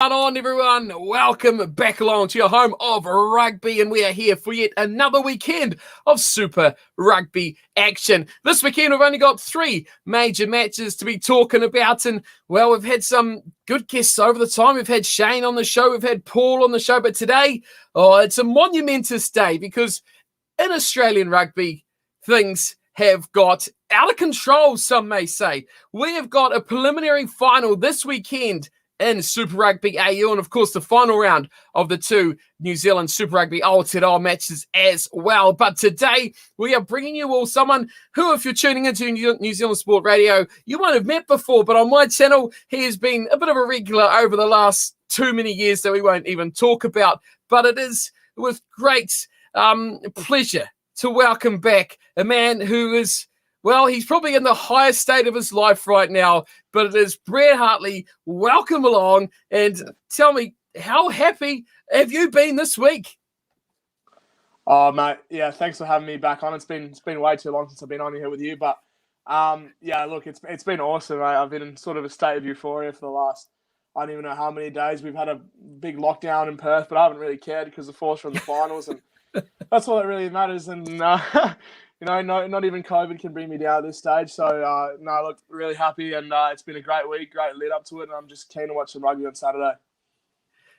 On everyone, welcome back along to your home of rugby, and we are here for yet another weekend of Super Rugby action. This weekend we've only got 3 major matches to be talking about, and well, we've had some good guests over the time. We've had Shane on the show, we've had Paul on the show, but today, it's a monumentous day because in Australian rugby, things have got out of control, some may say. We have got a preliminary final this weekend in Super Rugby AU, and of course the final round of the 2 New Zealand Super Rugby Aotearoa matches as well. But today we are bringing you all someone who, if you're tuning into New Zealand Sport Radio, you might have met before, but on my channel he has been a bit of a regular over the last too many years that we won't even talk about. But it is with great pleasure to welcome back a man who is, well, he's probably in the highest state of his life right now, but it is Brett Hartley. Welcome along, and tell me, how happy have you been this week? Oh, mate, yeah, thanks for having me back on. It's been way too long since I've been on here with you, but yeah, look, it's been awesome, mate. I've been in sort of a state of euphoria for the last, I don't even know how many days. We've had a big lockdown in Perth, but I haven't really cared because the Force are in the finals, and that's all that really matters. And you know, not even COVID can bring me down at this stage. So, no, look, really happy, and it's been a great week, great lead up to it, and I'm just keen to watch some rugby on Saturday.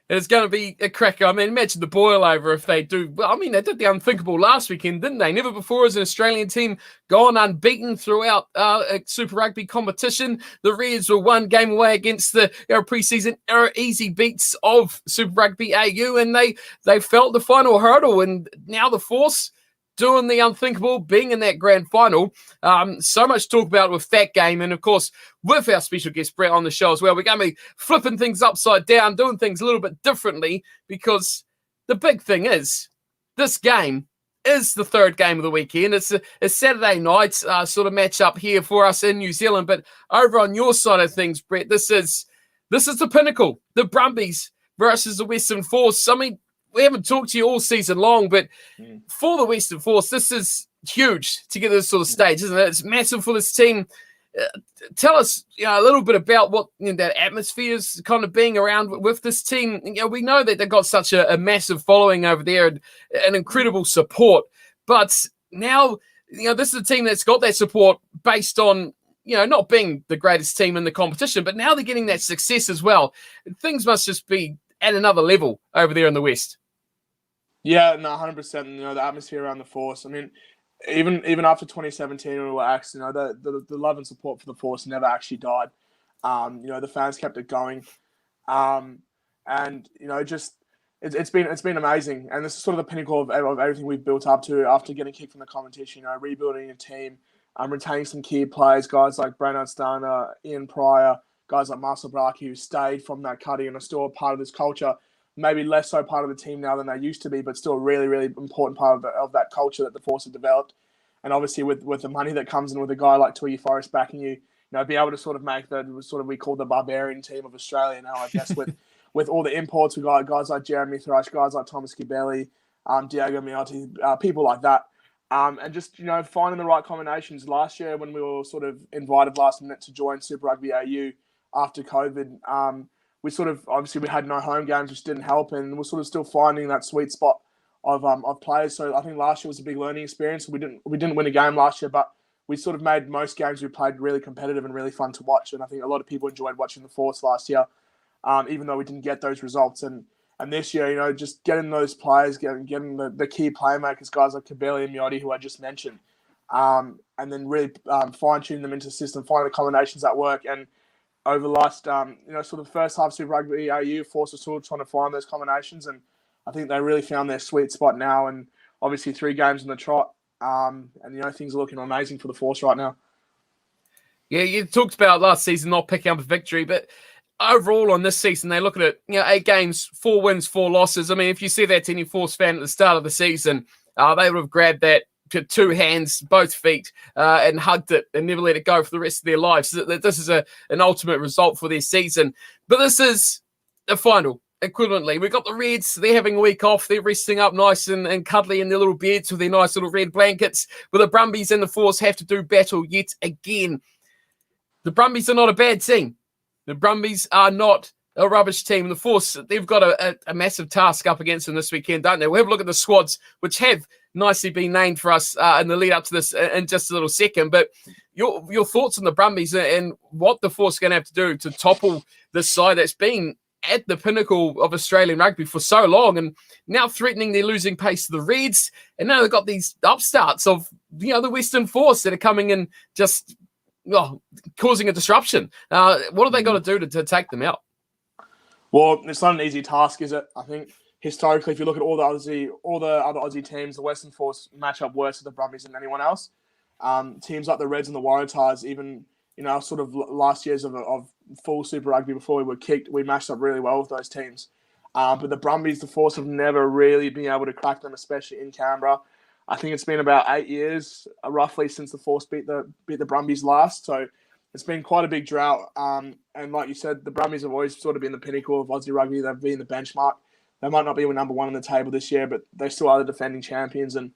It's going to be a cracker. I mean, imagine the boil over if they do. Well, I mean, they did the unthinkable last weekend, didn't they? Never before has an Australian team gone unbeaten throughout a Super Rugby competition. The Reds were 1 game away against the pre-season easy beats of Super Rugby AU, and they felt the final hurdle, and now the Force doing the unthinkable, being in that grand final. So much to talk about with that game. And, of course, with our special guest, Brett, on the show as well, we're going to be flipping things upside down, doing things a little bit differently, because the big thing is this game is the 3rd game of the weekend. It's a Saturday night sort of match up here for us in New Zealand. But over on your side of things, Brett, this is the pinnacle, the Brumbies versus the Western Force. I mean, we haven't talked to you all season long, but for the Western Force, this is huge to get to this sort of stage, isn't it? It's massive for this team. Tell us a little bit about what that atmosphere is kind of being around with this team. We know that they've got such a massive following over there and an incredible support, but now this is a team that's got that support based on not being the greatest team in the competition, but now they're getting that success as well. Things must just be at another level over there in the West. Yeah, no, 100%. The atmosphere around the Force. I mean, even after 2017 when we were axed, the love and support for the Force never actually died. The fans kept it going, and just it's been amazing. And this is sort of the pinnacle of everything we've built up to after getting kicked from the competition. Rebuilding a team, retaining some key players, guys like Brandon Starner, Ian Pryor, guys like Marcel Braki, who stayed from that cutting and are still a part of this culture. Maybe less so part of the team now than they used to be, but still a really, really important part of that culture that the Force have developed. And obviously with the money that comes in with a guy like Twiggy Forrest backing you, be able to sort of make we call the barbarian team of Australia now, I guess, with all the imports. We got guys like Jeremy Thrush, guys like Thomas Gabelli, Diego Miotti, people like that. And just, finding the right combinations. Last year when we were sort of invited last minute to join Super Rugby AU after COVID, we sort of, obviously we had no home games, which didn't help, and we're sort of still finding that sweet spot of players. So I think last year was a big learning experience. We didn't win a game last year, but we sort of made most games we played really competitive and really fun to watch. And I think a lot of people enjoyed watching the Force last year, even though we didn't get those results. And this year, just getting those players, getting the key playmakers, guys like Kabeli and Miotti, who I just mentioned, and then really fine-tuning them into the system, finding the combinations that work. And over the last, sort of first half Super Rugby AU, Force was still trying to find those combinations, and I think they really found their sweet spot now. And obviously 3 games in the trot, and things are looking amazing for the Force right now. Yeah, you talked about last season not picking up a victory, but overall on this season, they look at it, 8 games, 4 wins, 4 losses. I mean, if you see that to any Force fan at the start of the season, they would have grabbed that to 2 hands, both feet, and hugged it and never let it go for the rest of their lives. This is an ultimate result for their season. But this is a final, equivalently. We've got the Reds, they're having a week off. They're resting up nice and cuddly in their little beds with their nice little red blankets. But the Brumbies and the Force have to do battle yet again. The Brumbies are not a bad team. The Brumbies are not a rubbish team. The Force, they've got a massive task up against them this weekend, don't they? We'll have a look at the squads, which have nicely been named for us in the lead up to this in just a little second. But your thoughts on the Brumbies and what the Force are going to have to do to topple this side that's been at the pinnacle of Australian rugby for so long, and now threatening their losing pace to the Reds, and now they've got these upstarts of the Western Force that are coming in just causing a disruption. What have they got to do to take them out? Well, it's not an easy task, is it? I think historically, if you look at all the other Aussie teams, the Western Force match up worse with the Brumbies than anyone else. Teams like the Reds and the Waratahs, even sort of last years of full Super Rugby before we were kicked, we matched up really well with those teams. But the Brumbies, the Force have never really been able to crack them, especially in Canberra. I think it's been about 8 years, roughly, since the Force beat the Brumbies last. So it's been quite a big drought. And like you said, the Brumbies have always sort of been the pinnacle of Aussie rugby. They've been the benchmark. They might not be number one on the table this year, but they still are the defending champions. And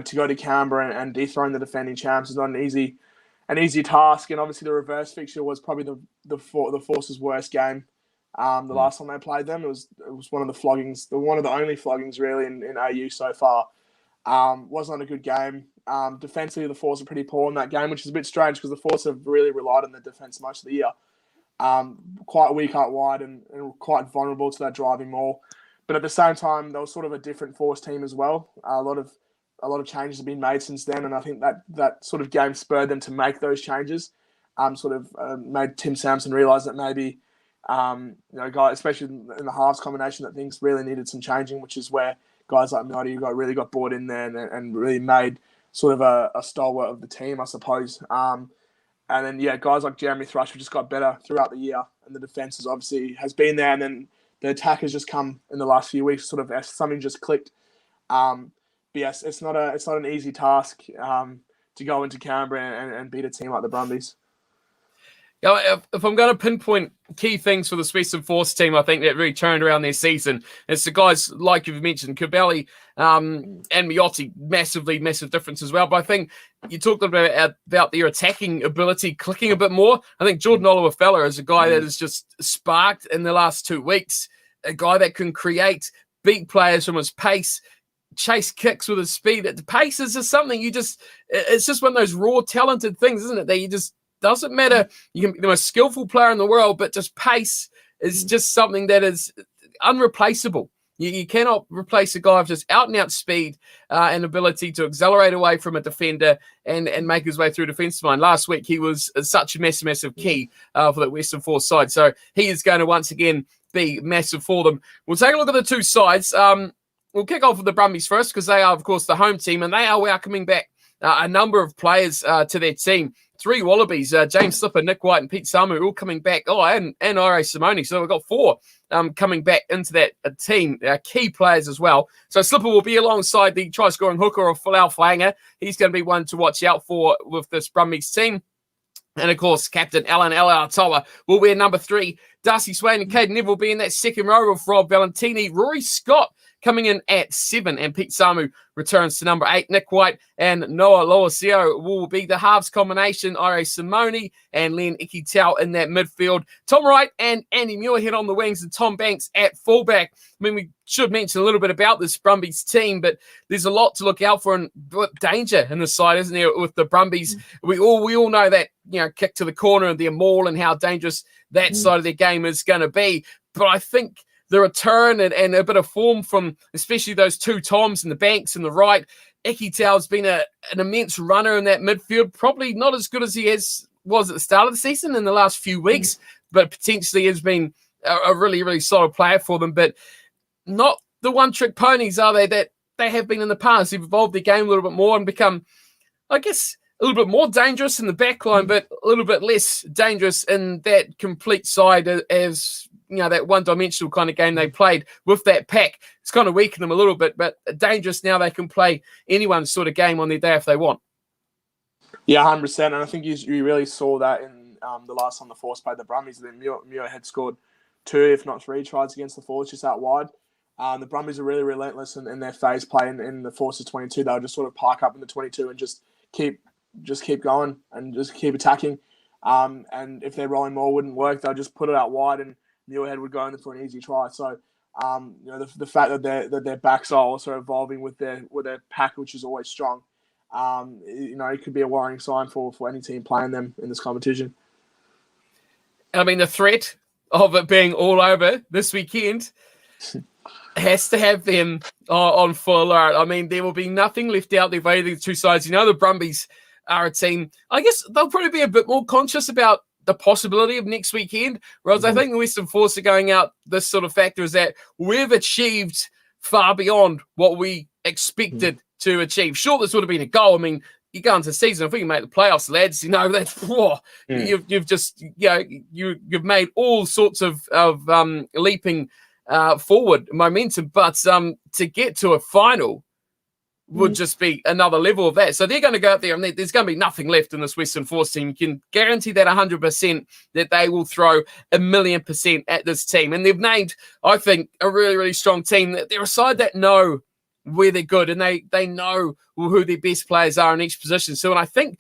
to go to Canberra and dethrone the defending champs is not an easy task. And obviously, the reverse fixture was probably the Force's worst game. The last time they played them, it was one of the floggings, one of the only floggings really in AU so far. Was not a good game. Defensively, the Force are pretty poor in that game, which is a bit strange because the Force have really relied on their defence most of the year. Quite weak out wide and quite vulnerable to that driving maul. But at the same time, they were sort of a different Force team as well. A lot of changes have been made since then, and I think that sort of game spurred them to make those changes. Made Tim Sampson realise that maybe, guys, especially in the halves combination, that things really needed some changing, which is where guys like Melody really got brought in there and really made sort of a stalwart of the team, I suppose. And then, guys like Jeremy Thrush have just got better throughout the year, and the defence obviously has been there, and then the attack has just come in the last few weeks, sort of as something just clicked. But yes, it's not an easy task to go into Canberra and beat a team like the Brumbies. If I'm going to pinpoint key things for the Western Force team, I think that really turned around their season. It's the guys, like you've mentioned, Cabelli and Miotti, massive difference as well. But I think you talked about their attacking ability clicking a bit more. I think Jordan Oliver-Fella is a guy that has just sparked in the last 2 weeks, a guy that can create, beat players from his pace, chase kicks with his speed. The pace is just something it's just one of those raw, talented things, isn't it? That you just, doesn't matter. You can be the most skillful player in the world, but just pace is just something that is unreplaceable. You cannot replace a guy with just out-and-out speed and ability to accelerate away from a defender and make his way through defensive line. Last week, he was such a massive key for the Western Force side. So he is going to once again be massive for them. We'll take a look at the two sides. We'll kick off with the Brumbies first because they are, of course, the home team, and they are welcoming back a number of players to their team. 3 Wallabies, James Slipper, Nick White, and Pete Samu, all coming back. And R.A. Simone. So we've got 4 coming back into that team, key players as well. So Slipper will be alongside the try-scoring hooker of Folau Flanger. He's going to be one to watch out for with this Brumbies team. And, of course, Captain Alan Aotearoa will be number 3. Darcy Swain and Caden Neville will be in that second row with Rob Valentini. Rory Scott coming in at 7, and Pete Samu returns to number 8. Nick White and Noah Loasio will be the halves combination. R.A. Simone and Len Ikitau in that midfield. Tom Wright and Andy Muirhead on the wings, and Tom Banks at fullback. I mean, we should mention a little bit about this Brumbies team, but there's a lot to look out for and danger in the side, isn't there, with the Brumbies? We all know that, kick to the corner and their maul and how dangerous that side of their game is going to be. But I think the return and a bit of form from especially those 2 Toms and the Banks and the right. Ikitau's been an immense runner in that midfield, probably not as good as he was at the start of the season in the last few weeks, but potentially has been a really solid player for them. But not the one-trick ponies, are they, that they have been in the past. They've evolved their game a little bit more and become, I guess, a little bit more dangerous in the back line, but a little bit less dangerous in that complete side as that one-dimensional kind of game they played with that pack. It's kind of weakened them a little bit, but dangerous now. They can play anyone's sort of game on their day if they want. Yeah, 100%. And I think you really saw that in the last time the Force played the Brumbies. Then Muir had scored 2, if not 3 tries against the Force just out wide. The Brumbies are really relentless in their phase play in the Force's 22. They'll just sort of park up in the 22 and just keep going and just keep attacking. And if their rolling maul wouldn't work, they'll just put it out wide and Muirhead would go in for an easy try. So, the fact that their backs are also evolving with their pack, which is always strong, it could be a worrying sign for any team playing them in this competition. I mean, the threat of it being all over this weekend has to have them on full alert. I mean, there will be nothing left out there for either of the two sides. The Brumbies are a team, I guess they'll probably be a bit more conscious about the possibility of next weekend, whereas I think the Western Force are going out this sort of factor is that we've achieved far beyond what we expected to achieve. Sure, this would have been a goal. I mean, you go into the season, if we can make the playoffs, lads, that's you've just you've made all sorts of leaping forward momentum, but to get to a final would just be another level of that. So they're going to go out there and there's going to be nothing left in this Western Force team. You can guarantee that 100% that they will throw 1,000,000% at this team. And they've named, I think, a really, really strong team. They're a side that know where they're good and they know who their best players are in each position. So, and I think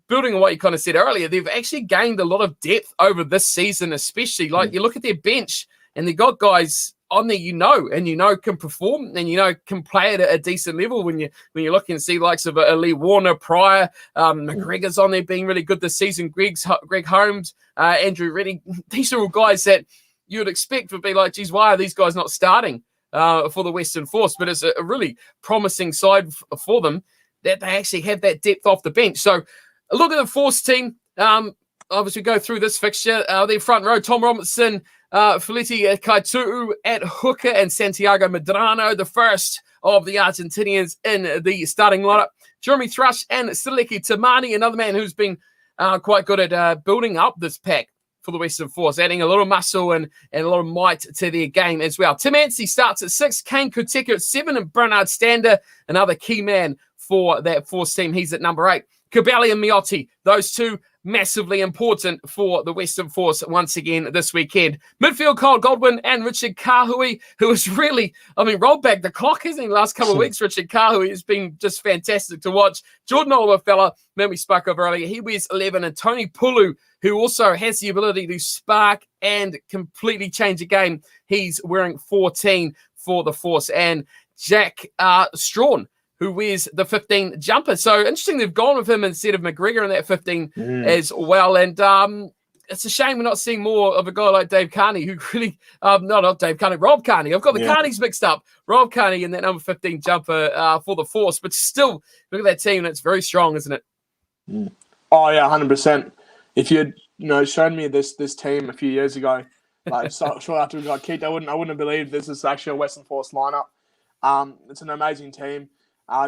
building on what you kind of said earlier, they've actually gained a lot of depth over this season, especially. Like you look at their bench and they've got guys on there can perform and can play at a decent level when you're looking to see the likes of Lee Warner, Pryor, McGregor's on there being really good this season, Greg Holmes, Andrew Reddy. These are all guys that you would expect would be like, geez, why are these guys not starting for the Western Force? But it's a really promising side for them that they actually have that depth off the bench. So look at the Force team. Obviously, go through this fixture. Their front row, Tom Robinson, Feleti Kaitu'u at hooker, and Santiago Medrano, the first of the Argentinians in the starting lineup. Jeremy Thrush and Sileki Tamani, another man who's been quite good at building up this pack for the Western Force, adding a little muscle and a lot of might to their game as well. Tim Anstey starts at 6, Kane Kuteka at 7, and Bernard Stander, another key man for that Force team. He's at number 8. Cabelli and Miotti, those two massively important for the Western Force once again this weekend. Midfield, Kyle Godwin and Richard Kahui, who has really, rolled back the clock, hasn't he, the last couple of weeks. Richard Kahui has been just fantastic to watch. Jordan Olafella, man we spoke of earlier, he wears 11, and Tony Pulu, who also has the ability to spark and completely change a game. He's wearing 14 for the Force. And Jack Strawn, who wears the 15 jumper. So interesting they've gone with him instead of McGregor in that 15 as well. And it's a shame we're not seeing more of a guy like Dave Carney, who really, not Dave Carney, Rob Carney. I've got the Carneys mixed up. Rob Carney in that number 15 jumper for the Force. But still, look at that team. It's very strong, isn't it? Oh, yeah, 100%. If you'd shown me this team a few years ago, shortly after we got kicked, I wouldn't have believed this is actually a Western Force lineup. It's an amazing team.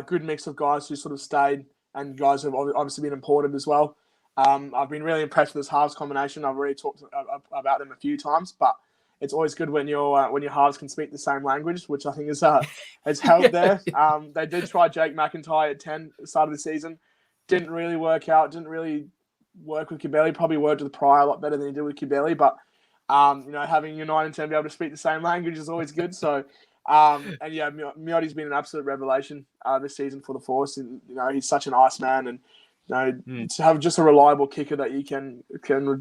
Good mix of guys who sort of stayed and guys who have obviously been imported as well. I've been really impressed with this halves combination. I've already talked about them a few times, but it's always good when your halves can speak the same language, which I think has helped there. They did try Jake McIntyre at 10 at the start of the season. Didn't really work out. Didn't really work with Cabelli. Probably worked with Pryor a lot better than he did with Cabelli. But having your 9 and 10 be able to speak the same language is always good. So. Miotti's been an absolute revelation this season for the Force. And, he's such an ice man, and to have just a reliable kicker that you can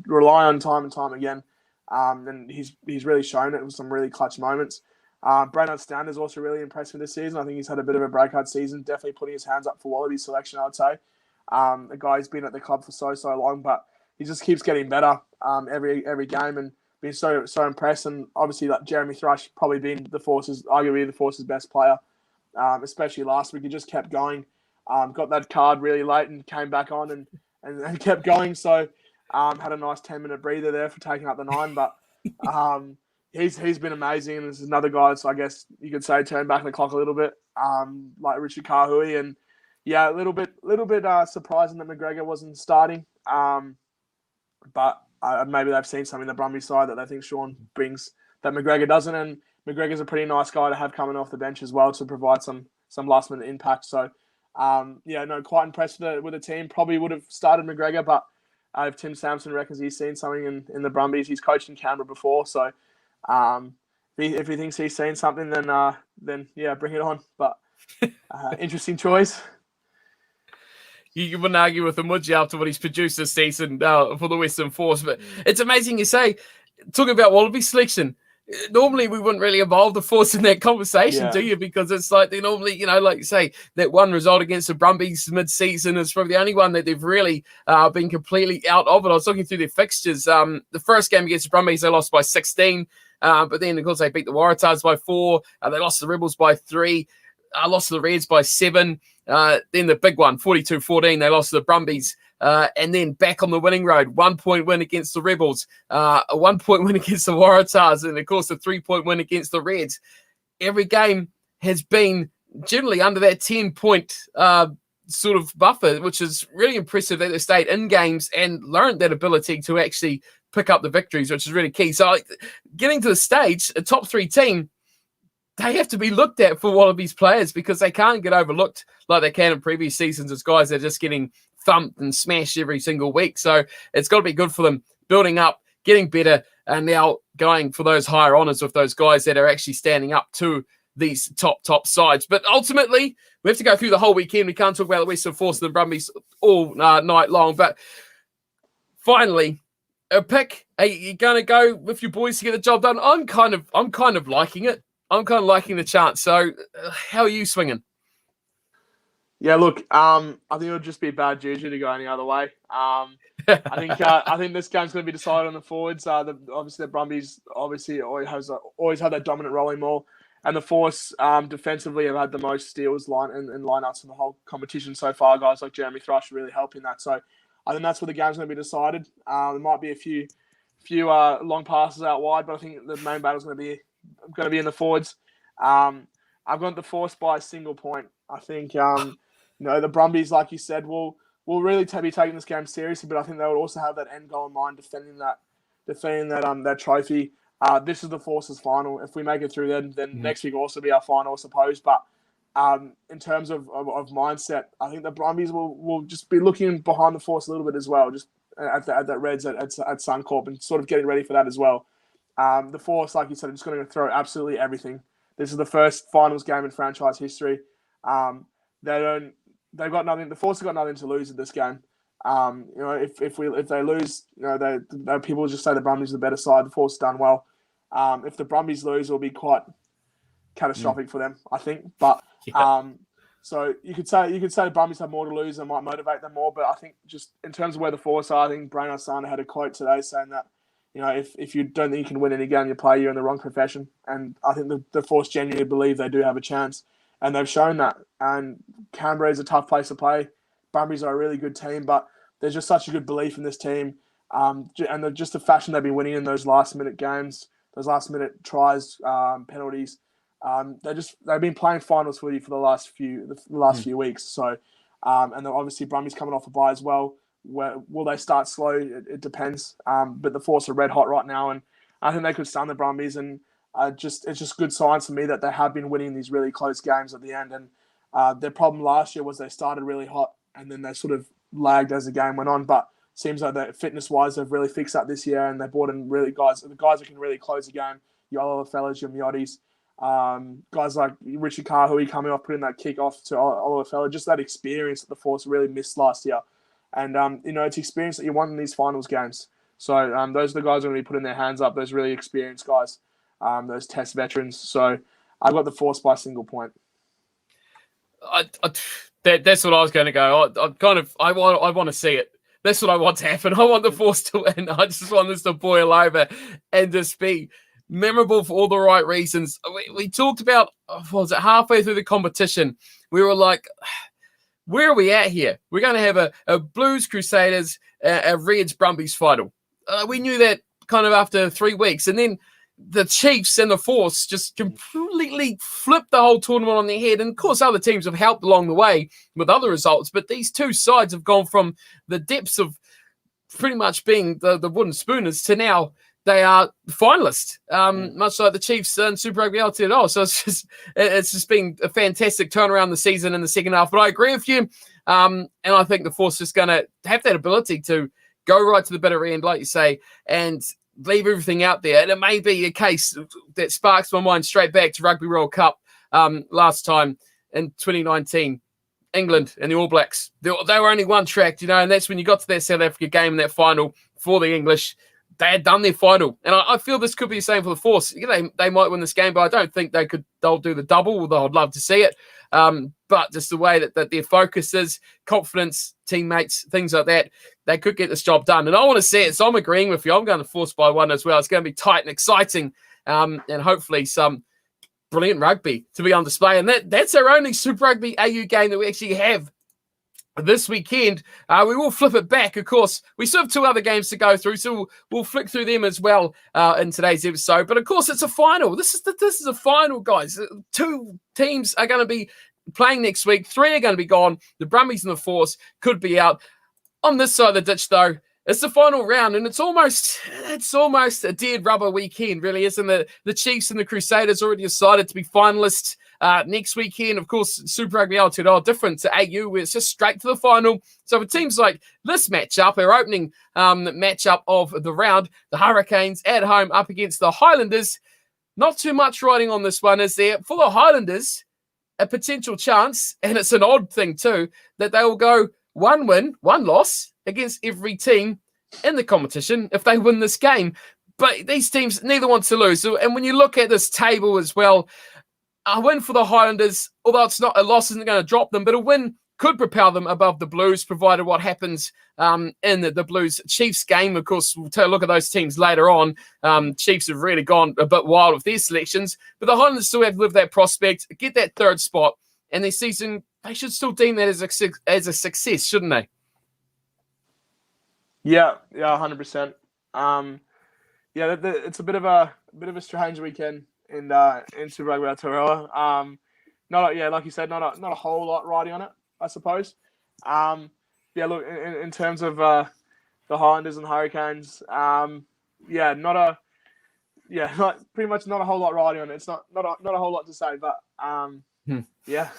rely on time and time again. And he's really shown it with some really clutch moments. Bernard Stander is also really impressed with this season. I think he's had a bit of a breakout season, definitely putting his hands up for Wallabies selection, I would say. A guy who's been at the club for so long, but he just keeps getting better every game, and been so impressed. And obviously, like Jeremy Thrush probably been arguably the Force's best player, especially last week. He just kept going, got that card really late and came back on and kept going. So had a nice 10-minute breather there for taking up the 9, but he's been amazing. And this is another guy, so I guess you could say turn back the clock a little bit, like Richard Kahui. And yeah, a little bit surprising that McGregor wasn't starting, but maybe they've seen something in the Brumbies side that they think Sean brings that McGregor doesn't, and McGregor's a pretty nice guy to have coming off the bench as well to provide some last minute impact. So, quite impressed with the team. Probably would have started McGregor, but if Tim Sampson reckons he's seen something in the Brumbies, he's coached in Canberra before, so if he thinks he's seen something, then yeah, bring it on. But interesting choice. You wouldn't argue with him, would you, after what he's produced this season for the Western Force? But it's amazing you say, talking about Wallaby selection, normally we wouldn't really involve the Force in that conversation, do you? Because it's like they normally, like you say, that one result against the Brumbies mid-season is probably the only one that they've really been completely out of it. I was looking through their fixtures. The first game against the Brumbies, they lost by 16. But then, of course, they beat the Waratahs by 4. They lost the Rebels by 3. Lost to the Reds by 7. Then the big one, 42-14, they lost to the Brumbies. And then back on the winning road, 1 point win against the Rebels, a 1 point win against the Waratahs, and of course a 3 point win against the Reds. Every game has been generally under that 10 point sort of buffer, which is really impressive that they stayed in games and learned that ability to actually pick up the victories, which is really key. So getting to the stage, a top 3 team, they have to be looked at for Wallabies players because they can't get overlooked like they can in previous seasons as guys that are just getting thumped and smashed every single week. So it's got to be good for them building up, getting better, and now going for those higher honours with those guys that are actually standing up to these top sides. But ultimately, we have to go through the whole weekend. We can't talk about the Western Force and the Brumbies all night long. But finally, a pick. Are you going to go with your boys to get the job done? I'm kind of liking it. I'm kind of liking the chance. So how are you swinging? Yeah, look, I think it would just be bad juju to go any other way. I think this game's going to be decided on the forwards. Obviously, the Brumbies always had that dominant rolling maul, and the Force defensively have had the most steals in lineouts in the whole competition so far. Guys like Jeremy Thrush really helping that. So I think that's where the game's going to be decided. There might be a few long passes out wide, but I think the main battle's going to be in the forwards. I've got the Force by a single point. I think the Brumbies, like you said, will really be taking this game seriously, but I think they would also have that end goal in mind, defending that trophy. This is the Force's final. If we make it through, then next week will also be our final, I suppose. But in terms of mindset, I think the Brumbies will just be looking behind the Force a little bit as well, just at that Reds at Suncorp, and sort of getting ready for that as well. The Force, like you said, are just going to throw absolutely everything. This is the first finals game in franchise history. They've got nothing. The Force have got nothing to lose in this game. If they lose, people will just say the Brumbies are the better side. The Force have done well. If the Brumbies lose, it'll be quite catastrophic for them, I think. But so you could say the Brumbies have more to lose and might motivate them more. But I think just in terms of where the Force are, I think Brainerd Sana had a quote today saying that if you don't think you can win any game you play, you're in the wrong profession. And I think the Force genuinely believe they do have a chance. And they've shown that. And Canberra is a tough place to play. Brumbies are a really good team, but there's just such a good belief in this team. And just the fashion they've been winning in those last-minute games, those last-minute tries, penalties. They've been playing finals footy for the last few weeks. So, and then obviously Brumbies coming off a bye as well. Will they start slow? It depends. But the Force are red hot right now, and I think they could stun the Brumbies. And it's just good signs for me that they have been winning these really close games at the end. And their problem last year was they started really hot and then they sort of lagged as the game went on. But it seems like that fitness-wise, they've really fixed that this year, and they brought in the guys that can really close the game. Your Oliver Fellas, your Miottis, guys like Richie Kahui coming off, putting that kick off to Oliver Fella. Just that experience that the Force really missed last year. And, it's experience that you want in these finals games. So those are the guys who are going to be putting their hands up, those really experienced guys. Those test veterans. So I've got the Force by a single point. That's what I was going to go. I want to see it. That's what I want to happen. I want the Force to win. I just want this to boil over and just be memorable for all the right reasons. We talked about, halfway through the competition, we were like, where are we at here? We're going to have a Blues Crusaders, a Reds Brumbies final. We knew that kind of after 3 weeks. And then the Chiefs and the Force just completely flipped the whole tournament on their head. And, of course, other teams have helped along the way with other results. But these two sides have gone from the depths of pretty much being the wooden spooners to now they are finalists, much like the Chiefs and Super Rugby Aotearoa. So it's just been a fantastic turnaround the season in the second half. But I agree with you. And I think the Force is going to have that ability to go right to the bitter end, like you say, and leave everything out there. And it may be a case that sparks my mind straight back to Rugby World Cup last time in 2019. England and the All Blacks. They were only one track, and that's when you got to that South Africa game in that final for the English. they had done their final. And I feel this could be the same for the Force. They might win this game, but I don't think they'll do the double, although I'd love to see it. But just the way that their focus is, confidence, teammates, things like that, they could get this job done. And I want to see it, so I'm agreeing with you. I'm going to Force by 1 as well. It's going to be tight and exciting, and hopefully some brilliant rugby to be on display. And that's our only Super Rugby AU game that we actually have this weekend. We will flip it back. Of course, we still have 2 other games to go through, so we'll flick through them as well in today's episode. But of course, it's a final. This is a final, guys. 2 teams are going to be playing next week. 3 are going to be gone. The Brumbies and the Force could be out. On this side of the ditch, though, it's the final round, and it's almost a dead rubber weekend, really, isn't it? The Chiefs and the Crusaders already decided to be finalists next weekend. Of course, Super Rugby Aotearoa different to AU, where it's just straight to the final. So for teams like this matchup, our opening matchup of the round, the Hurricanes at home up against the Highlanders, not too much riding on this one, is there? For the Highlanders, a potential chance, and it's an odd thing too, that they will go 1 win, 1 loss against every team in the competition if they win this game. But these teams, neither want to lose. So, and when you look at this table as well, a win for the Highlanders, although it's not, a loss isn't going to drop them, but a win could propel them above the Blues, provided what happens in the Blues-Chiefs game. Of course, we'll take a look at those teams later on. Chiefs have really gone a bit wild with their selections, but the Highlanders still have to live that prospect, get that 3rd spot, and their season, they should still deem that as a success, shouldn't they? Yeah, 100%. It's a bit of a strange weekend in Super Rugby Aotearoa. Like you said, not a whole lot riding on it, I suppose. Look, in terms of the Highlanders and Hurricanes, pretty much not a whole lot riding on it. It's not a whole lot to say, but yeah.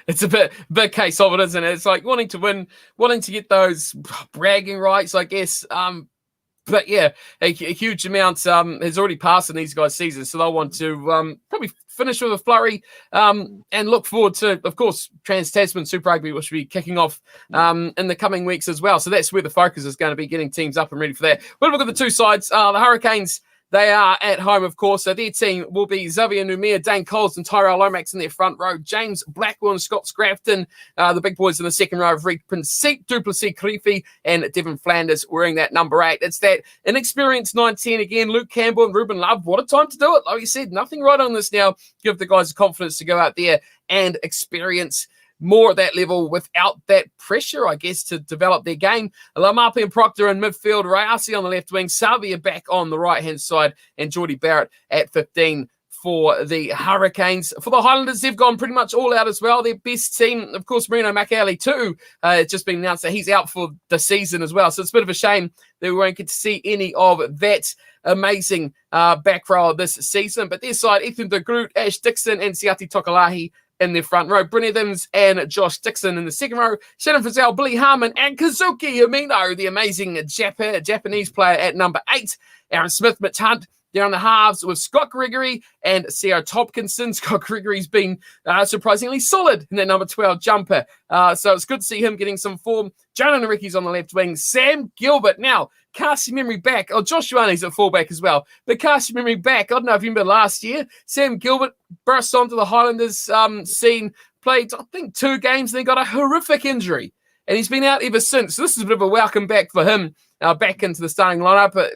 It's a bit case of it, isn't it? It's like wanting to win, wanting to get those bragging rights, I guess. But yeah, a huge amount has already passed in these guys' seasons, so they'll want to probably finish with a flurry and look forward to, of course, Trans-Tasman Super Rugby, which will be kicking off in the coming weeks as well. So that's where the focus is going to be, getting teams up and ready for that. We'll look at the 2 sides. The Hurricanes, they are at home, of course. So their team will be Xavier Numia, Dane Coles, and Tyrell Lomax in their front row. James Blackwell and Scott Scrafton, the big boys in the second row of Reed Prinsep, Duplessis Karifi, and Devon Flanders wearing that number 8. It's that inexperienced 9-10 again, Luke Campbell and Ruben Love. What a time to do it. Like you said, nothing right on this now. Give the guys the confidence to go out there and experience more at that level without that pressure, I guess, to develop their game. Lamapi and Proctor in midfield, Rayasi on the left wing, Savia back on the right-hand side, and Geordie Barrett at 15 for the Hurricanes. For the Highlanders, they've gone pretty much all out as well. Their best team, of course, Marino Makali too. It's just been announced that he's out for the season as well. So it's a bit of a shame that we won't get to see any of that amazing back row this season. But their side, Ethan de Groot, Ash Dixon, and Siati Tokalahi in their front row. Bryn Evans and Josh Dixon in the second row. Shannon Frizzell, Billy Harmon, and Kazuki Amino, the amazing Japanese player at number 8. Aaron Smith, Mitch Hunt, they're on the halves with Scott Gregory and Sarah Topkinson. Scott Gregory's been surprisingly solid in that number 12 jumper. So it's good to see him getting some form. Jonah Nariki's on the left wing. Sam Gilbert. Now, cast your memory back. Oh, Josh Ioane's at fullback as well. But cast your memory back. I don't know if you remember last year. Sam Gilbert burst onto the Highlanders scene, played, I think, 2 games, then got a horrific injury. And he's been out ever since. So this is a bit of a welcome back for him, back into the starting lineup.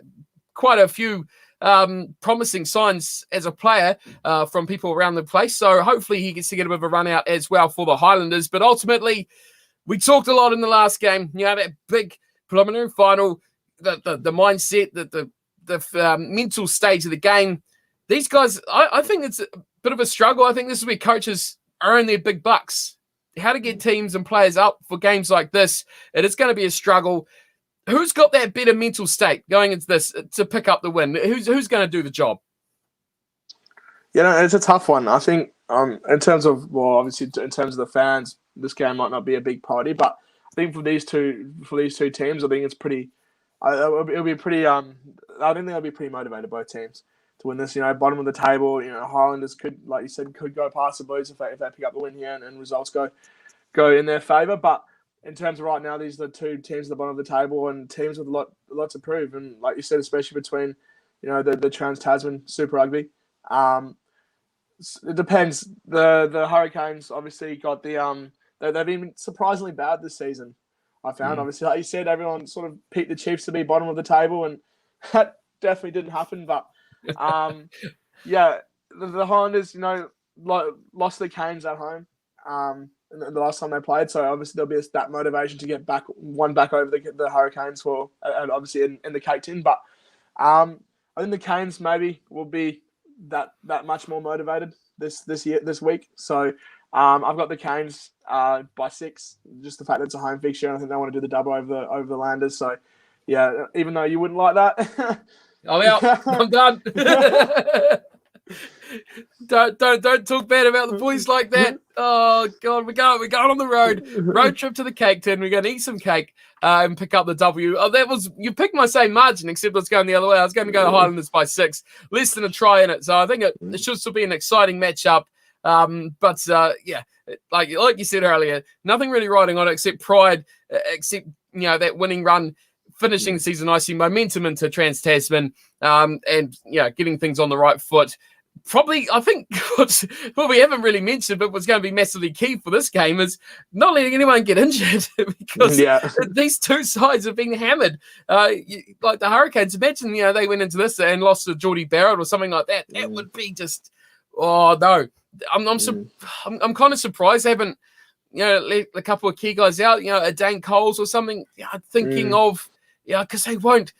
Quite a few promising signs as a player from people around the place. So hopefully he gets to get a bit of a run out as well for the Highlanders. But ultimately, we talked a lot in the last game. You know, that big preliminary final, the mindset, the mental stage of the game. These guys, I think it's a bit of a struggle. I think this is where coaches earn their big bucks. How to get teams and players up for games like this. It is going to be a struggle. Who's got that better mental state going into this to pick up the win? Who's going to do the job? It's a tough one. I think in terms of, well, obviously in terms of the fans, this game might not be a big party, but I think for these two teams, I think it's pretty. It'll be pretty. I think they'll be pretty motivated, both teams, to win this. Bottom of the table. Highlanders could, like you said, could go past the Blues if they pick up the win here and results go in their favour. But in terms of right now, these are the two teams at the bottom of the table and teams with a lot to prove. And like you said, especially between, the Trans-Tasman Super Rugby. It depends. The Hurricanes obviously got they've been surprisingly bad this season. I found obviously, like you said, everyone sort of picked the Chiefs to be bottom of the table, and that definitely didn't happen. But yeah, the Highlanders, lost the Canes at home the last time they played, so obviously there'll be that motivation to get back over the Hurricanes and obviously in the cake tin. But I think the Canes maybe will be that much more motivated this week. So I've got the Canes by 6. Just the fact that it's a home fixture, and I think they want to do the double over the Landers. So yeah, even though you wouldn't like that, I'm out. I'm done. Don't talk bad about the boys like that. Oh God, we're going on the road trip to the cake tin. We're going to eat some cake and pick up the W. Oh, you picked my same margin, except it's going the other way. I was going to go to Highlanders by 6, less than a try in it. So I think it should still be an exciting matchup. But yeah, like you said earlier, nothing really riding on it except pride, except that winning run. Finishing the season nicely, momentum into Trans-Tasman, and getting things on the right foot. Probably, I think what we haven't really mentioned, but what's going to be massively key for this game is not letting anyone get injured because these two sides have been hammered. Like the Hurricanes, imagine they went into this and lost to Geordie Barrett or something like that. That would be just no. I'm kind of surprised they haven't let a couple of key guys out. A Dane Coles or something. Thinking of. Because they won't.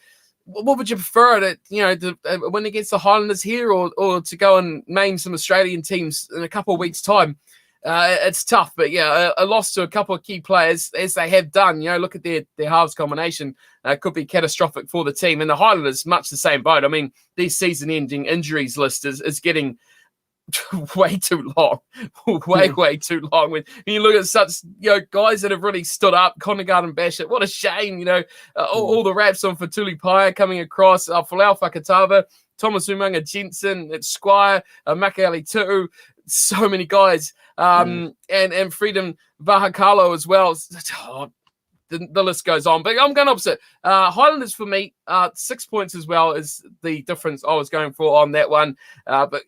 What would you prefer? To win against the Highlanders here, or to go and maim some Australian teams in a couple of weeks' time? It's tough, but a loss to a couple of key players, as they have done. Look at their halves combination. Could be catastrophic for the team. And the Highlanders, much the same boat. I mean, these season-ending injuries list is getting way too long, way too long. When you look at such guys that have really stood up, Conagard and Bashett, what a shame. All the raps on Fatuli Paya coming across, Folau Fakatava, Thomas Umaga Jensen, it's Squire, Makaeli Tu'u, so many guys, and Freedom Vahakalo as well. The list goes on, but I'm going opposite. Highlanders for me, 6 points as well is the difference I was going for on that one, but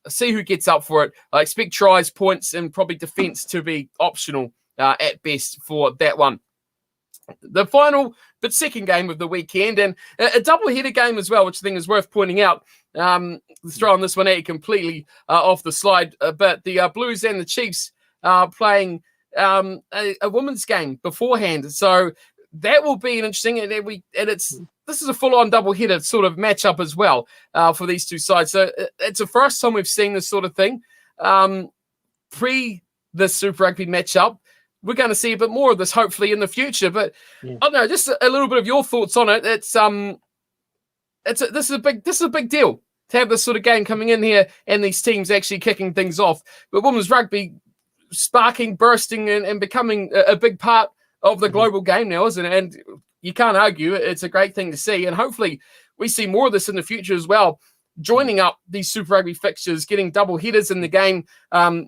see who gets up for it. I expect tries, points, and probably defence to be optional at best for that one. The final but second game of the weekend, and a double-header game as well, which I think is worth pointing out. Let's throw on this one at completely off the slide, but the Blues and the Chiefs are playing a women's game beforehand. So that will be an interesting, this is a full-on double-header sort of matchup as well for these two sides. So it's the first time we've seen this sort of thing. Pre this Super Rugby matchup, we're going to see a bit more of this hopefully in the future. But I don't know, just a little bit of your thoughts on it. This is a big deal to have this sort of game coming in here and these teams actually kicking things off. But women's rugby sparking, bursting, and becoming a big part of the global game now, isn't it? And you can't argue. It's a great thing to see. And hopefully we see more of this in the future as well. Joining up these Super Rugby fixtures, getting double headers in the game,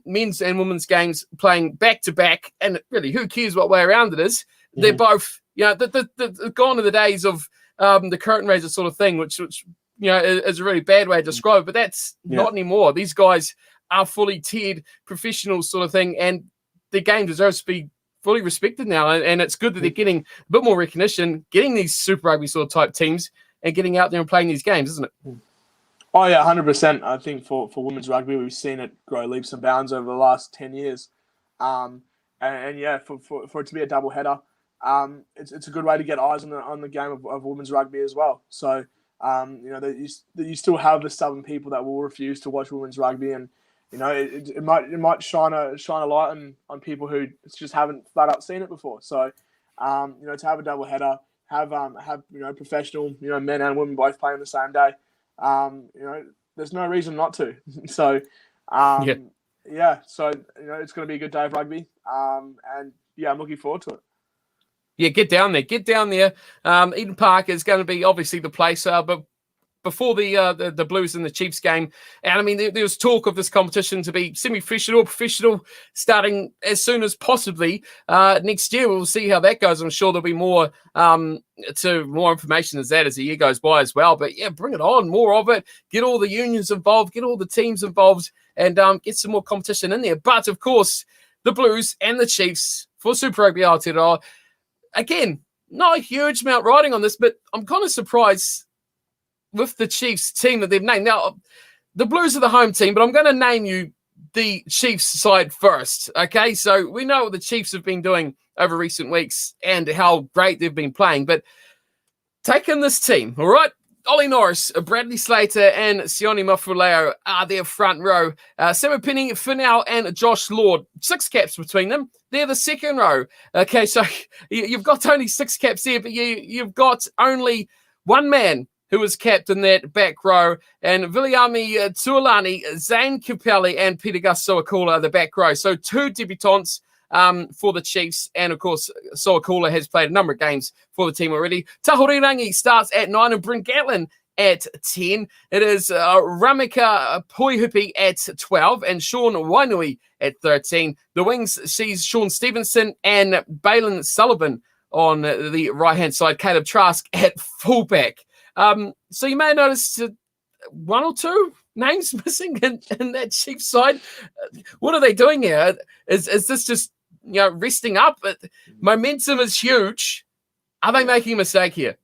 men's and women's games playing back-to-back. And really, who cares what way around it is? They're both, gone are the days of the curtain raiser sort of thing, which is a really bad way to describe it. But that's not anymore. These guys are fully tiered professionals sort of thing. And the game deserves to be fully respected now, and it's good that they're getting a bit more recognition, getting these Super Rugby sort of type teams and getting out there and playing these games, isn't it? Oh yeah, 100%. I think for women's rugby, we've seen it grow leaps and bounds over the last 10 years. And for it to be a double header, it's a good way to get eyes on the game of women's rugby as well. So you still have the stubborn people that will refuse to watch women's rugby, and it might shine a light on people who just haven't flat out seen it before. So, to have a double header, have professional men and women both playing the same day. There's no reason not to. So, so it's going to be a good day of rugby. I'm looking forward to it. Yeah, get down there. Eden Park is going to be obviously the place, but before the Blues and the Chiefs game. And I mean, there was talk of this competition to be semi-professional, professional, starting as soon as possibly next year. We'll see how that goes. I'm sure there'll be more information as the year goes by as well. But yeah, bring it on, more of it. Get all the unions involved, get all the teams involved, and get some more competition in there. But of course, the Blues and the Chiefs for Super Rugby Aotearoa, again, not a huge amount riding on this, but I'm kind of surprised with the Chiefs team that they've named. Now, the Blues are the home team, but I'm going to name you the Chiefs side first, okay? So we know what the Chiefs have been doing over recent weeks and how great they've been playing, but taking this team, all right? Ollie Norris, Bradley Slater, and Sione Mafuleo are their front row. Sam Penny, Finau, and Josh Lord. 6 caps between them. They're the second row. Okay, so you've got only 6 caps there, but you've got only one man who was capped in that back row, and Viliami Tuolani, Zane Capelli, and Peter Gus Soakula are the back row. So 2 debutants for the Chiefs, and of course, Soakula has played a number of games for the team already. Tahorirangi starts at 9, and Bryn Gatlin at 10. It is Ramika Poihupi at 12, and Sean Wainui at 13. The wings sees Sean Stevenson and Balin Sullivan on the right-hand side, Caleb Trask at fullback. So you may notice 1 or 2 names missing in that Chiefs side. What are they doing here? Is this just resting up? Momentum is huge. Are they making a mistake here?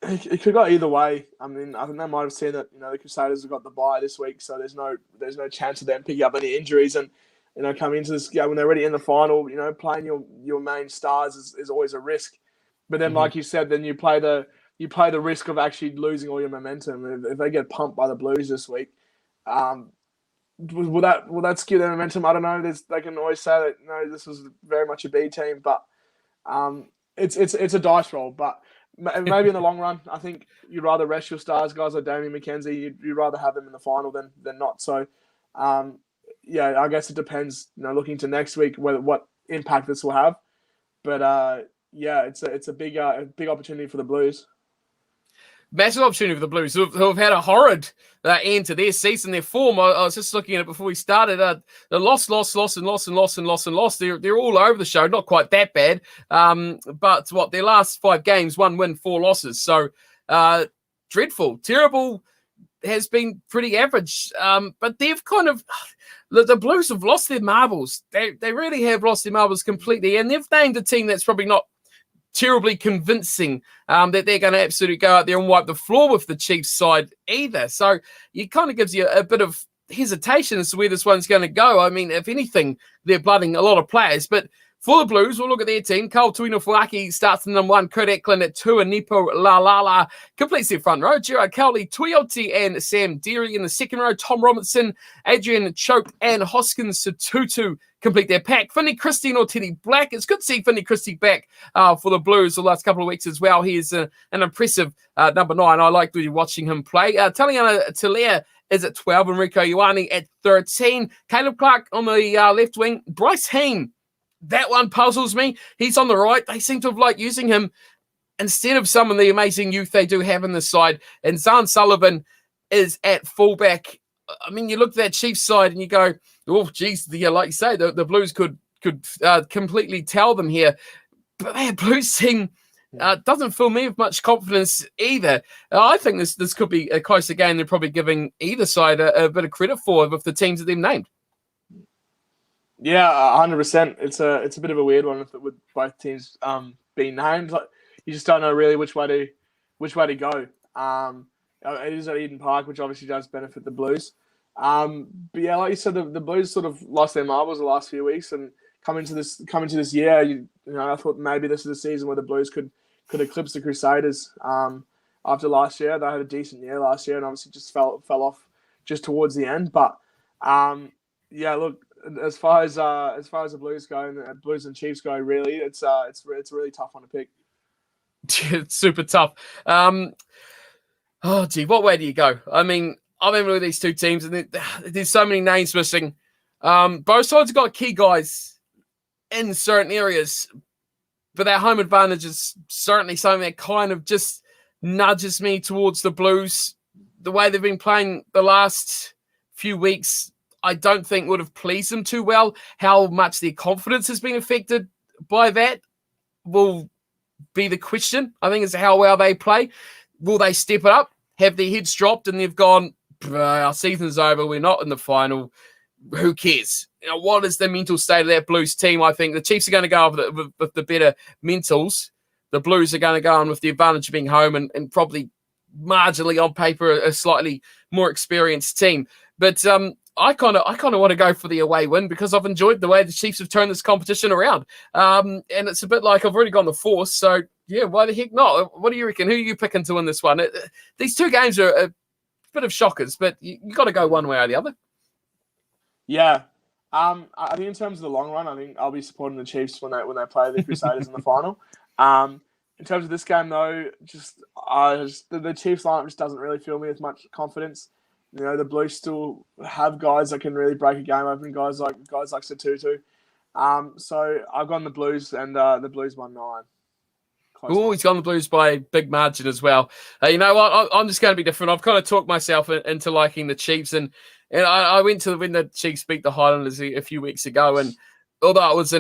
It could go either way. I mean, I think they might have seen that the Crusaders have got the bye this week, so there's no chance of them picking up any injuries, and coming into this game when they're already in the final, playing your main stars is always a risk. But then, like you said, then you play the risk of actually losing all your momentum. If they get pumped by the Blues this week, will that skew their momentum? I don't know. They can always say that this was very much a B team, but it's a dice roll. But maybe in the long run, I think you'd rather rest your stars, guys like Damien McKenzie. You'd rather have them in the final than not. So, yeah, I guess it depends. Looking to next week, what impact this will have. But yeah, it's a big opportunity for the Blues. Massive opportunity for the Blues, who have had a horrid end to their season. Their form, I was just looking at it before we started. The loss. They're all over the show. Not quite that bad, but their last 5 games, 1 win, 4 losses. So dreadful, terrible. Has been pretty average, but they've kind of the Blues have lost their marbles. They really have lost their marbles completely, and they've named a team that's probably not terribly convincing that they're going to absolutely go out there and wipe the floor with the Chiefs side either. So it kind of gives you a bit of hesitation as to where this one's going to go. I mean, if anything, they're blooding a lot of players, but for the Blues, we'll look at their team. Carl Tuinofuaki starts in number 1, Kurt Eklund at 2, and Nipo Lalala completes their front row. Gerard Cowley, Tuioti, and Sam Deary in the second row. Tom Robinson, Adrian Chope, and Hoskins Tutu complete their pack. Finney Christie or Teddy Black. It's good to see Finney Christie back for the Blues the last couple of weeks as well. He is an impressive number 9. I like really watching him play. Taliana Talea is at 12, and Rico Ioane at 13. Caleb Clark on the left wing. Bryce Heem. That one puzzles me. He's on the right. They seem to have liked using him instead of some of the amazing youth they do have in the side. And Zahn Sullivan is at fullback. I mean, you look at that Chiefs side and you go, oh, geez, like you say, the Blues could completely tell them here. But that Blues team doesn't fill me with much confidence either. I think this could be a closer game. They're probably giving either side a bit of credit for with the teams that they've named. Yeah, 100%. It's a bit of a weird one with both teams being named. Like, you just don't know really which way to go. It is at Eden Park, which obviously does benefit the Blues. But yeah, like you said, the Blues sort of lost their marbles the last few weeks, and coming to this year, I thought maybe this is a season where the Blues could eclipse the Crusaders. After last year, they had a decent year last year, and obviously just fell off just towards the end. But yeah, look. As far as the Blues go, and the Blues and Chiefs go, really, it's a really tough one to pick. It's super tough. Oh, gee, what way do you go? I mean, I remember with these two teams, and there's so many names missing. Both sides have got key guys in certain areas, but that home advantage is certainly something that kind of just nudges me towards the Blues. The way they've been playing the last few weeks, I don't think would have pleased them too well. How much their confidence has been affected by that will be the question. I think, is how well they play. Will they step it up? Have their heads dropped and they've gone, our season's over, we're not in the final. Who cares? What is the mental state of that Blues team? I think the Chiefs are going to go with the better mentals. The Blues are going to go on with the advantage of being home and probably marginally on paper a slightly more experienced team. But I kind of want to go for the away win because I've enjoyed the way the Chiefs have turned this competition around. And it's a bit like I've already gone the Force, so yeah, why the heck not? What do you reckon? Who are you picking to win this one? These two games are a bit of shockers, but you got to go one way or the other. Yeah. I think in terms of the long run, I think I'll be supporting the Chiefs when they play the Crusaders in the final. In terms of this game, though, the Chiefs lineup just doesn't really fill me with much confidence. The Blues still have guys that can really break a game open, guys like Satutu. So I've gone the Blues, and the Blues won 9. Oh, he's gone the Blues by a big margin as well. You know what? I'm just going to be different. I've kind of talked myself into liking the Chiefs, and I went to when the Chiefs beat the Highlanders a few weeks ago, and although it was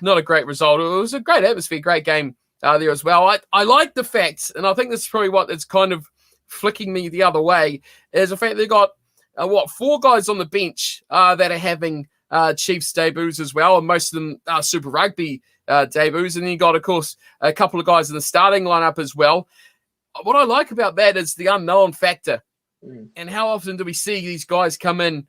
not a great result, it was a great atmosphere, great game there as well. I like the fact, and I think this is probably what is kind of flicking me the other way, is the fact they've got 4 guys on the bench that are having Chiefs debuts as well, and most of them are Super Rugby debuts, and then you got, of course, a couple of guys in the starting lineup as well. What I like about that is the unknown factor, and how often do we see these guys come in?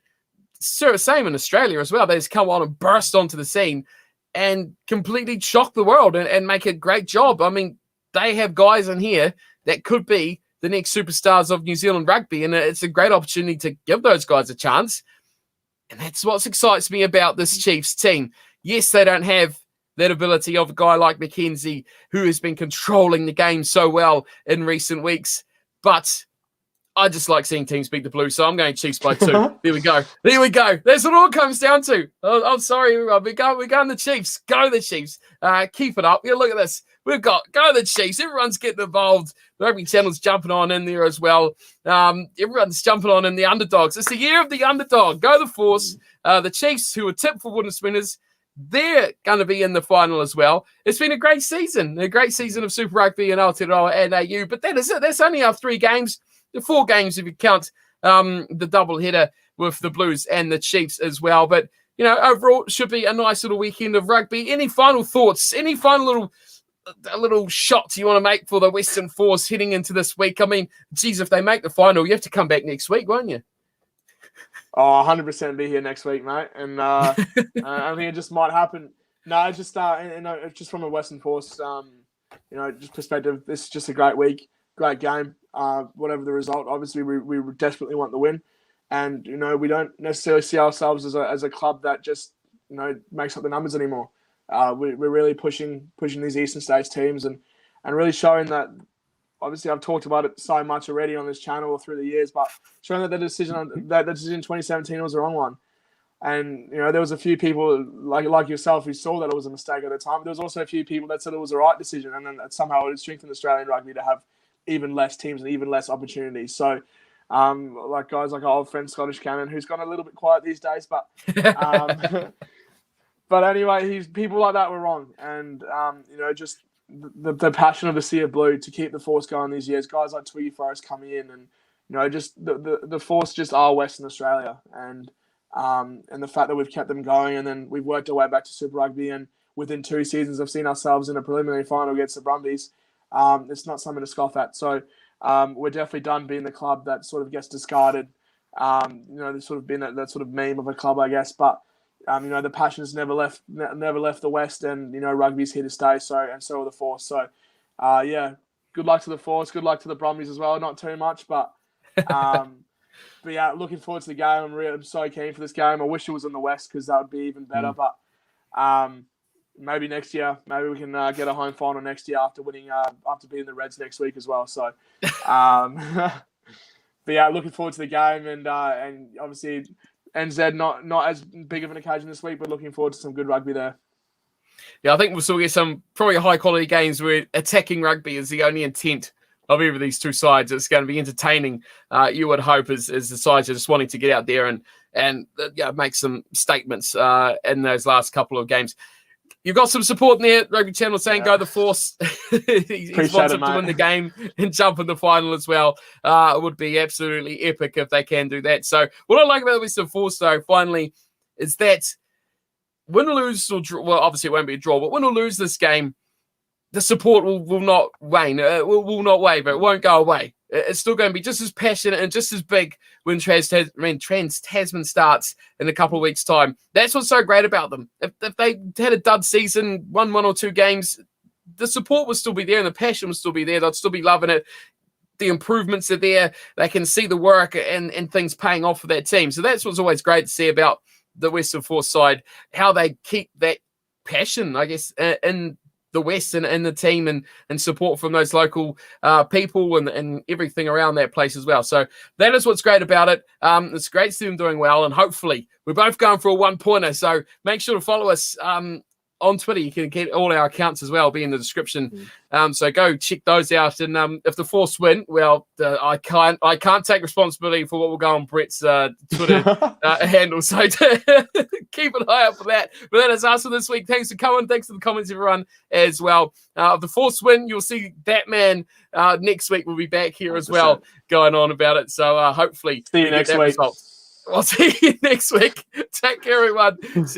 Same in Australia as well. They just come on and burst onto the scene and completely shock the world and make a great job. I mean, they have guys in here that could be the next superstars of New Zealand rugby, and it's a great opportunity to give those guys a chance. And that's what excites me about this Chiefs team. Yes, they don't have that ability of a guy like McKenzie, who has been controlling the game so well in recent weeks, but I just like seeing teams beat the Blues, so I'm going Chiefs by 2. There we go. That's what it all comes down to. I'm sorry, everyone. We're going the Chiefs. Go the Chiefs. Keep it up. Yeah, look at this. We've got go the Chiefs. Everyone's getting involved. The Rugby Channel's jumping on in there as well. Everyone's jumping on in the underdogs. It's the year of the underdog. Go the Force. The Chiefs, who are tipped for wooden spinners, they're going to be in the final as well. It's been a great season of Super Rugby and Aotearoa and AU. But that is it. That's only our 3 games. The 4 games if you count the double header with the Blues and the Chiefs as well. But, overall, it should be a nice little weekend of rugby. Any final thoughts? Any final little shots you want to make for the Western Force heading into this week? I mean, geez, if they make the final, you have to come back next week, won't you? Oh, 100% be here next week, mate. And I think it just might happen. No, just just from a Western Force, just perspective, this is just a great week, great game. Whatever the result, obviously we desperately want the win, and we don't necessarily see ourselves as a club that just makes up the numbers anymore. We're really pushing these Eastern States teams and really showing that. Obviously, I've talked about it so much already on this channel through the years, but showing that the decision in 2017 was the wrong one. And there was a few people like yourself who saw that it was a mistake at the time. But there was also a few people that said it was the right decision, and then that somehow it strengthened Australian rugby to have even less teams and even less opportunities. So, like guys like our old friend Scottish Cannon, who's gone a little bit quiet these days, but but anyway, people like that were wrong, and just the passion of the Sea of Blue to keep the Force going these years. Guys like Twiggy Forrest coming in, and just the Force just are Western Australia, and the fact that we've kept them going, and then we've worked our way back to Super Rugby, and within 2 seasons, I've seen ourselves in a preliminary final against the Brumbies. It's not something to scoff at. So we're definitely done being the club that sort of gets discarded. There's sort of been that sort of meme of a club, I guess. But the passion's never left the West, and rugby's here to stay. So will the Force. So good luck to the Force. Good luck to the Brumbies as well. Not too much, but yeah, looking forward to the game. I'm so keen for this game. I wish it was in the West because that would be even better. But maybe next year, maybe we can get a home final next year after beating the Reds next week as well. So, but yeah, looking forward to the game, and obviously NZ not as big of an occasion this week, but looking forward to some good rugby there. Yeah, I think we'll still get some probably high quality games where attacking rugby is the only intent of either of these two sides. It's going to be entertaining, you would hope, as the sides are just wanting to get out there and make some statements in those last couple of games. You've got some support in there, Rugby Channel, saying go the Force. he wants them to win the game and jump in the final as well. It would be absolutely epic if they can do that. So what I like about the Western Force, though, finally, is that win or lose, or draw, well, obviously it won't be a draw, but win or lose this game, the support will not wane. Will not waver. It won't go away. It's still going to be just as passionate and just as big when Trans-Tasman starts in a couple of weeks' time. That's what's so great about them. If they had a dud season, won 1 or 2 games, the support will still be there and the passion will still be there. They'll still be loving it. The improvements are there. They can see the work and things paying off for that team. So that's what's always great to see about the Western Force side, how they keep that passion, I guess, in the West and the team and support from those local people and everything around that place as well. So that is what's great about it. It's great to see them doing well, and hopefully we're both going for a 1-pointer. So make sure to follow us on Twitter. You can get all our accounts as well, be in the description. So go check those out. And if the Force win, well, I can't take responsibility for what will go on Brett's Twitter handle. So keep an eye out for that. But that is us for this week. Thanks for coming. Thanks for the comments, everyone, as well. If the Force win, you'll see that man next week. We'll be back here 100%. As well, going on about it. So hopefully see you next week. I'll see you next week. Take care, everyone. See